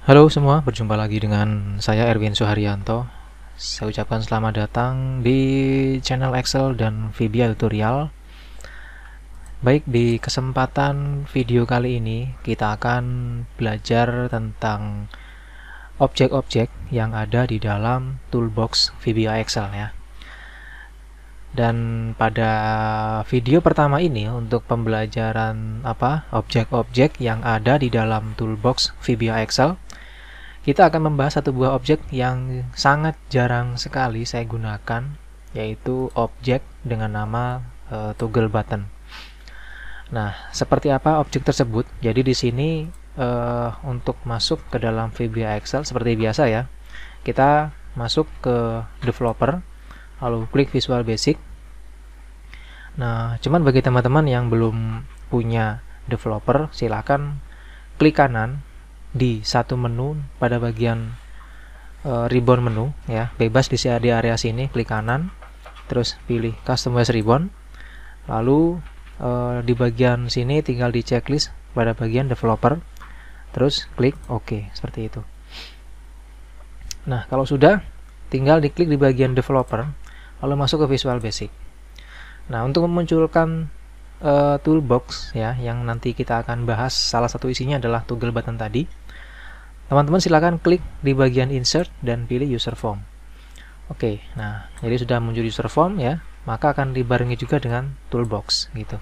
Halo semua, berjumpa lagi dengan saya Erwin Suharyanto. Saya ucapkan selamat datang di channel Excel dan VBA tutorial. Baik, di kesempatan video kali ini kita akan belajar tentang objek-objek yang ada di dalam toolbox VBA Excel ya. Dan pada video pertama ini untuk pembelajaran objek-objek yang ada di dalam toolbox VBA Excel, kita akan membahas satu buah objek yang sangat jarang sekali saya gunakan, yaitu objek dengan nama toggle button. Nah, seperti apa objek tersebut? Jadi di sini untuk masuk ke dalam VBA Excel seperti biasa ya, kita masuk ke developer, lalu klik Visual Basic. Nah, cuman bagi teman-teman yang belum punya developer, silakan klik kanan di satu menu pada bagian ribbon menu ya, bebas di area sini, klik kanan, terus pilih Customize Ribbon, lalu di bagian sini tinggal di checklist pada bagian developer, terus klik OK seperti itu. Nah, kalau sudah, tinggal diklik di bagian developer, lalu masuk ke Visual Basic. Nah, untuk memunculkan toolbox ya, yang nanti kita akan bahas, salah satu isinya adalah toggle button tadi. Teman-teman silakan klik di bagian insert dan pilih user form. Oke, nah jadi sudah muncul user form ya, maka akan dibarengi juga dengan toolbox gitu.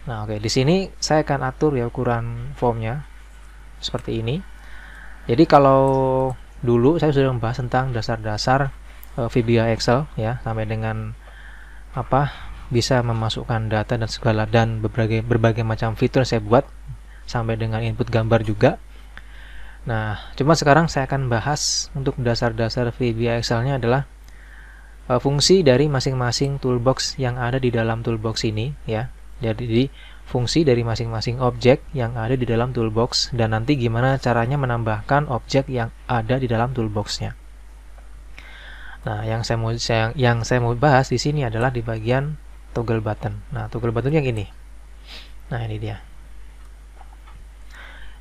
Nah, oke, di sini saya akan atur ya ukuran formnya seperti ini. Jadi kalau dulu saya sudah membahas tentang dasar-dasar VBA Excel ya, sampai dengan bisa memasukkan data dan segala dan berbagai macam fitur saya buat sampai dengan input gambar juga. Nah, cuma sekarang saya akan bahas untuk dasar-dasar VBA Excel-nya adalah fungsi dari masing-masing toolbox yang ada di dalam toolbox ini ya. Jadi fungsi dari masing-masing objek yang ada di dalam toolbox dan nanti gimana caranya menambahkan objek yang ada di dalam toolbox-nya. Nah, yang saya mau bahas di sini adalah di bagian toggle button. Nah, toggle button yang ini. Nah, ini dia.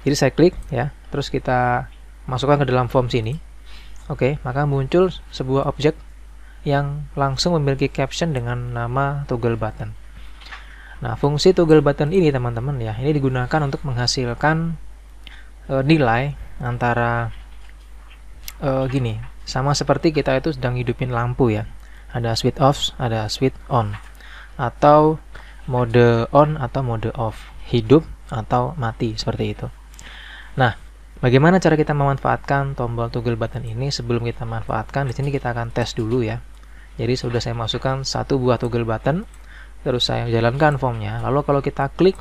Jadi saya klik ya, terus kita masukkan ke dalam form sini. Oke, maka muncul sebuah objek yang langsung memiliki caption dengan nama toggle button. Nah, fungsi toggle button ini teman-teman ya, ini digunakan untuk menghasilkan nilai antara gini, sama seperti kita itu sedang hidupin lampu ya. Ada switch off, ada switch on, atau mode on atau mode off, hidup atau mati, seperti itu. Nah, bagaimana cara kita memanfaatkan tombol toggle button ini? Sebelum kita manfaatkan, di sini kita akan tes dulu ya. Jadi sudah saya masukkan satu buah toggle button, terus saya jalankan formnya. Lalu kalau kita klik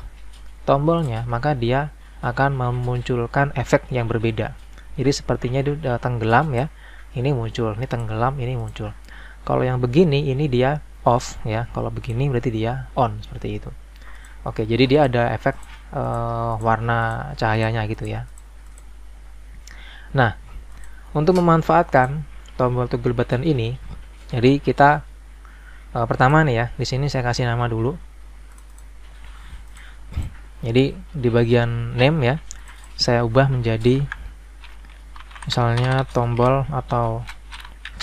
tombolnya, maka dia akan memunculkan efek yang berbeda. Jadi sepertinya itu tenggelam ya. Ini muncul, ini tenggelam, ini muncul. Kalau yang begini, ini dia off ya. Kalau begini berarti dia on, seperti itu. Oke, jadi dia ada efek warna cahayanya gitu ya. Nah, untuk memanfaatkan tombol toggle button ini, jadi kita pertama nih ya, di sini saya kasih nama dulu. Jadi di bagian name ya, saya ubah menjadi misalnya tombol atau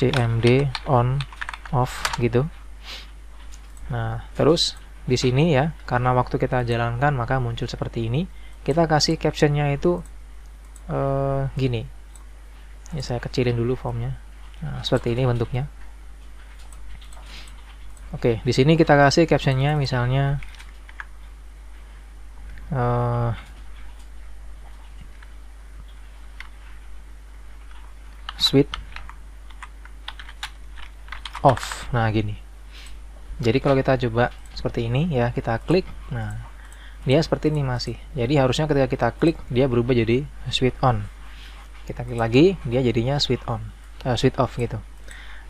CMD on off gitu. Nah, terus di sini ya, karena waktu kita jalankan maka muncul seperti ini. Kita kasih captionnya itu gini. Ini saya kecilin dulu formnya. Nah, seperti ini bentuknya. Oke, di sini kita kasih captionnya misalnya switch off. Nah, gini. Jadi kalau kita coba seperti ini ya, kita klik, nah dia seperti ini masih. Jadi harusnya ketika kita klik dia berubah jadi switch on. Kita klik lagi, dia jadinya switch on, switch off gitu.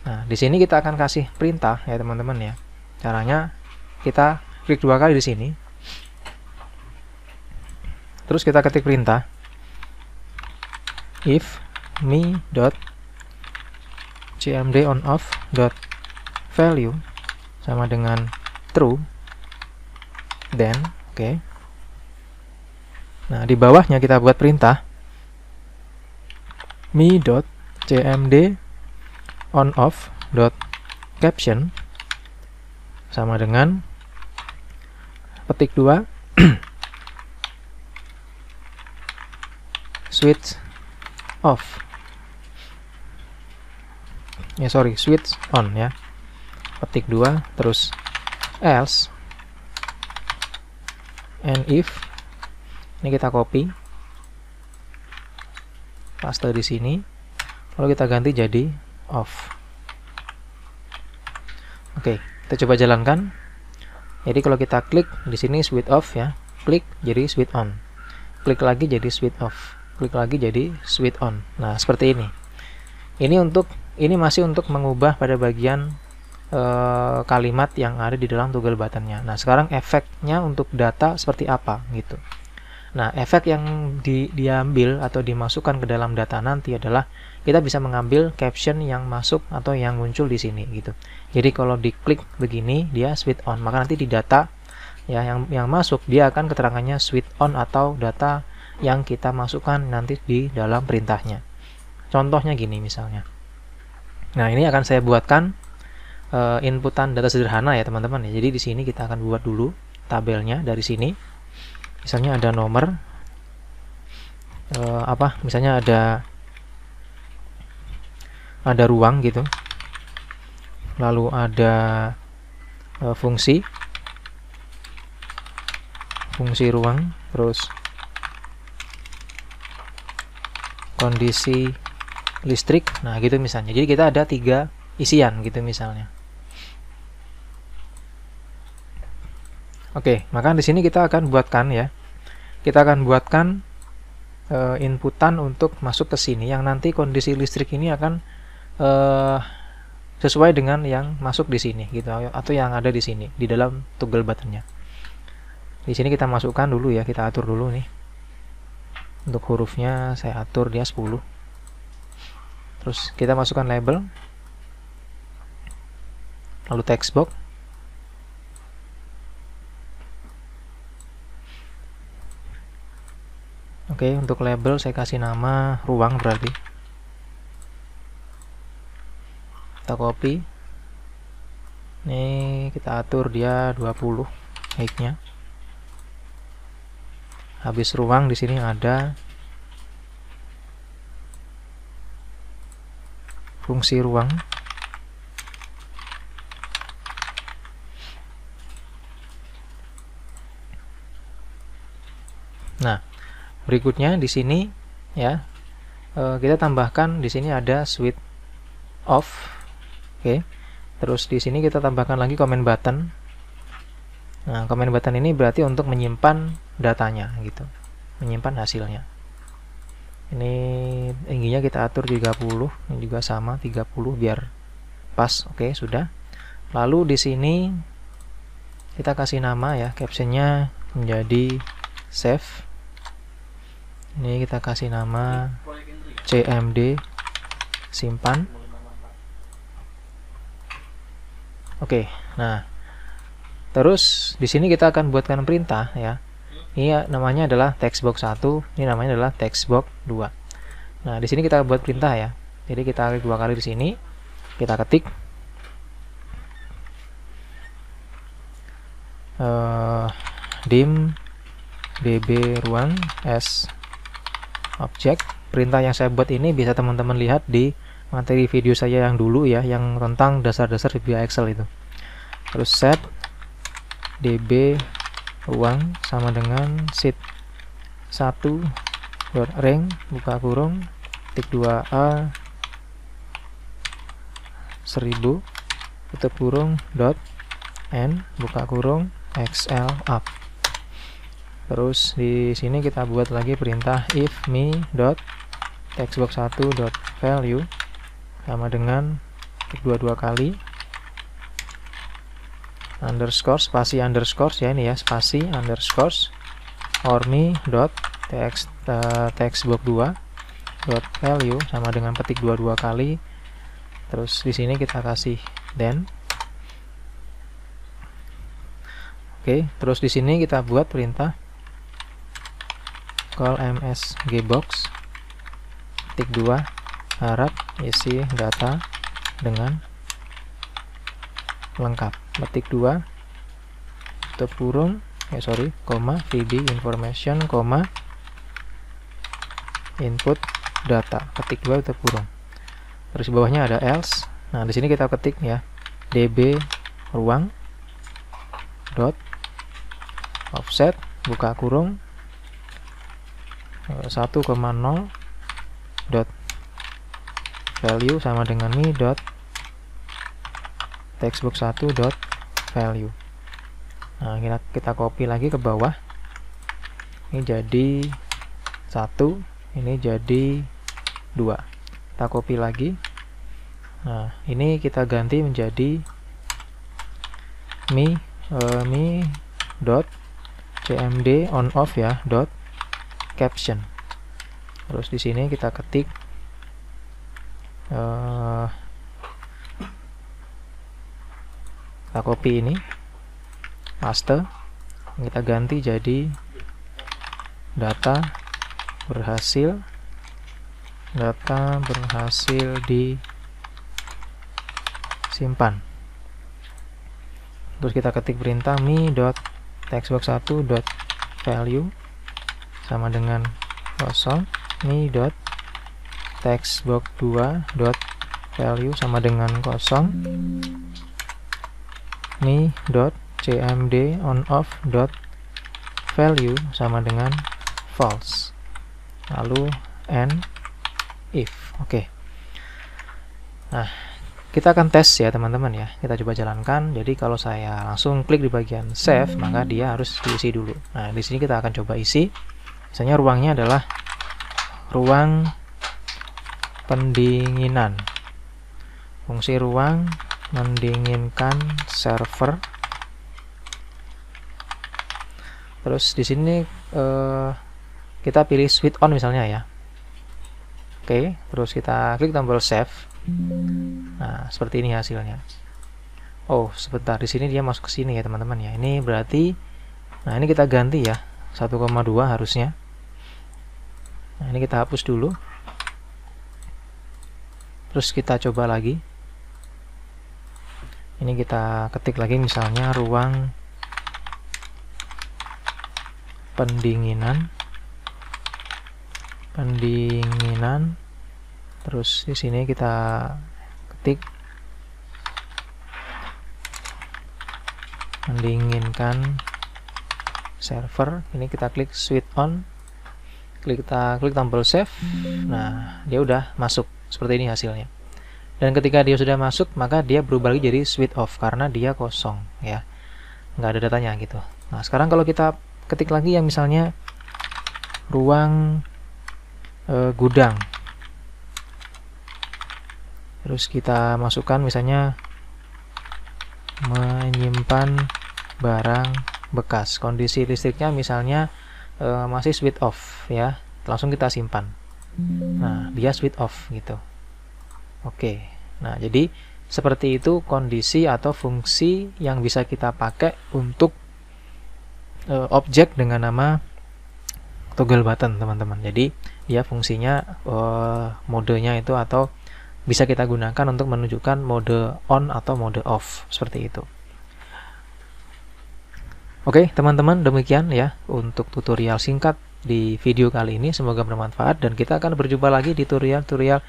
Nah, di sini kita akan kasih perintah ya teman-teman ya. Caranya kita klik dua kali di sini. Terus kita ketik perintah if me.cmd_on_off.value sama dengan true, then oke. Nah, di bawahnya kita buat perintah me.cmd on/off.caption sama dengan petik 2 switch off switch on ya, petik 2 terus else and if, ini kita copy paste di sini, lalu kita ganti jadi off. Oke, kita coba jalankan. Jadi kalau kita klik di sini switch off ya, klik jadi switch on, klik lagi jadi switch off, klik lagi jadi switch on. Nah, seperti ini. Ini masih untuk mengubah pada bagian kalimat yang ada di dalam toggle buttonnya. Nah, sekarang efeknya untuk data seperti apa gitu. Nah, efek yang diambil atau dimasukkan ke dalam data nanti adalah kita bisa mengambil caption yang masuk atau yang muncul di sini gitu. Jadi kalau diklik begini dia switch on, maka nanti di data ya yang masuk dia akan keterangannya switch on atau data yang kita masukkan nanti di dalam perintahnya. Contohnya gini misalnya. Nah, ini akan saya buatkan inputan data sederhana ya teman-teman ya. Jadi di sini kita akan buat dulu tabelnya dari sini. Misalnya ada nomor misalnya ada ruang gitu, lalu ada fungsi ruang, terus kondisi listrik. Nah gitu misalnya, jadi kita ada 3 isian gitu misalnya. Oke, maka di sini kita akan buatkan ya. Kita akan buatkan inputan untuk masuk ke sini yang nanti kondisi listrik ini akan sesuai dengan yang masuk di sini gitu atau yang ada di sini di dalam toggle buttonnya. Di sini kita masukkan dulu ya, kita atur dulu nih. Untuk hurufnya saya atur dia 10. Terus kita masukkan label. Lalu text box. Oke, untuk label saya kasih nama ruang berarti. Kita copy. Ini kita atur dia 20 height-nya. Habis ruang di sini ada fungsi ruang. Nah, berikutnya di sini ya kita tambahkan di sini ada switch off. Oke. Terus di sini kita tambahkan lagi comment button. Nah, comment button ini berarti untuk menyimpan datanya gitu. Menyimpan hasilnya. Ini tingginya kita atur 30, ini juga sama 30 biar pas. Oke, sudah. Lalu di sini kita kasih nama ya, captionnya menjadi save. Ini kita kasih nama CMD simpan. Oke, nah terus di sini kita akan buatkan perintah ya. Ini namanya adalah textbox 1, ini namanya adalah textbox 2. Nah, di sini kita buat perintah ya. Jadi kita klik 2 kali di sini, kita ketik dim bb ruang s object. Perintah yang saya buat ini bisa teman-teman lihat di materi video saya yang dulu ya, yang tentang dasar-dasar VBA Excel itu. Terus set db ruang sama dengan sheet 1.rank buka kurung titik 2a 1000 tutup kurung dot n buka kurung xl up. Terus di sini kita buat lagi perintah if me dot textbox 1 dot value sama dengan 22 kali underscore spasi underscore ya, ini ya spasi underscore or me dot textbox 2 dot value sama dengan petik 22 kali. Terus di sini kita kasih then. Oke, terus di sini kita buat perintah call msgbox titik 2 harap isi data dengan lengkap. Ketik 2 tutup kurung, koma, VB information, koma, input data. Ketik 2 tutup kurung. Terus bawahnya ada else. Nah, di sini kita ketik ya, db ruang dot offset buka kurung 1,0 dot value sama dengan mi dot textbox 1 dot value. Nah, kita copy lagi ke bawah. Ini jadi 1, ini jadi 2. Kita copy lagi. Nah, ini kita ganti menjadi mi dot cmd on off ya dot caption. Terus di sini kita ketik kita copy ini, paste, kita ganti jadi data berhasil disimpan. Terus kita ketik perintah mi.textbox1.value sama dengan kosong, mi.textbox2.value sama dengan kosong, mi.cmd on off.value sama dengan false. Lalu and if. Oke. Nah, kita akan tes ya teman-teman ya. Kita coba jalankan. Jadi kalau saya langsung klik di bagian save, maka dia harus diisi dulu. Nah, di sini kita akan coba isi. Misalnya ruangnya adalah ruang pendinginan. Fungsi ruang mendinginkan server. Terus di sini kita pilih switch on misalnya ya. Oke, terus kita klik tombol save. Nah, seperti ini hasilnya. Oh, sebentar, di sini dia masuk ke sini ya teman-teman ya. Ini berarti, nah ini kita ganti ya, 1,2 harusnya. Nah, ini kita hapus dulu. Terus kita coba lagi. Ini kita ketik lagi misalnya ruang pendinginan. Terus di sini kita ketik mendinginkan server. Ini kita klik switch on, kita klik tombol save. Nah, dia udah masuk seperti ini hasilnya. Dan ketika dia sudah masuk, maka dia berubah lagi jadi switch off karena dia kosong ya, nggak ada datanya gitu. Nah, sekarang kalau kita ketik lagi yang misalnya ruang gudang, terus kita masukkan misalnya menyimpan barang bekas, kondisi listriknya misalnya masih switch off ya, langsung kita simpan. Nah, dia switch off gitu. Oke, nah jadi seperti itu kondisi atau fungsi yang bisa kita pakai untuk objek dengan nama toggle button teman-teman. Jadi ya fungsinya modenya itu atau bisa kita gunakan untuk menunjukkan mode on atau mode off seperti itu. Oke teman-teman, demikian ya untuk tutorial singkat di video kali ini. Semoga bermanfaat dan kita akan berjumpa lagi di tutorial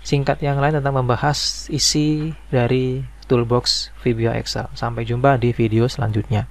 singkat yang lain tentang membahas isi dari toolbox VBA Excel. Sampai jumpa di video selanjutnya.